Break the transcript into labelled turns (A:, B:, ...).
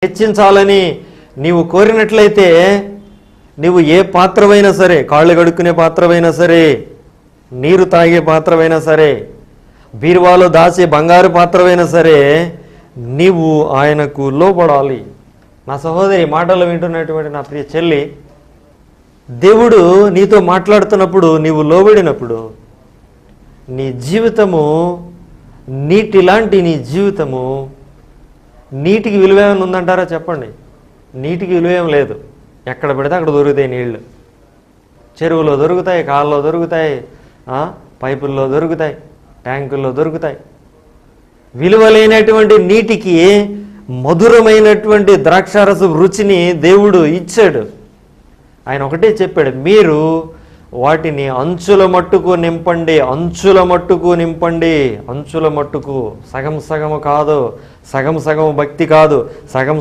A: హెచ్చించాలని నీవు కోరినట్లయితే నీవు ఏ పాత్రమైనా సరే, కాళ్ళు కడుక్కునే పాత్రమైనా సరే, నీరు తాగే పాత్రమైనా సరే, బీరువాలో దాచే బంగారు పాత్రమైనా సరే, నీవు ఆయనకు లోబడాలి. నా సహోదరి మాటలు వింటున్నటువంటి నా ప్రియ చెల్లి, దేవుడు నీతో మాట్లాడుతున్నప్పుడు నీవు లోబడినప్పుడు నీ జీవితము నీటిలాంటి నీ జీవితము, నీటికి విలువ ఏమైనా ఉందంటారా చెప్పండి? నీటికి విలువ ఏం లేదు. ఎక్కడ పెడితే అక్కడ దొరుకుతాయి నీళ్లు. చెరువులో దొరుకుతాయి, కాళ్ళలో దొరుకుతాయి, పైపుల్లో దొరుకుతాయి, ట్యాంకుల్లో దొరుకుతాయి. విలువ లేనటువంటి నీటికి మధురమైనటువంటి ద్రాక్షారస రుచిని దేవుడు ఇచ్చాడు. ఆయన ఒకటే చెప్పాడు, మీరు వాటిని అంచుల మట్టుకు నింపండి, అంచుల మట్టుకు నింపండి, అంచుల మట్టుకు. సగం సగము కాదు, సగం సగం భక్తి కాదు, సగం సగం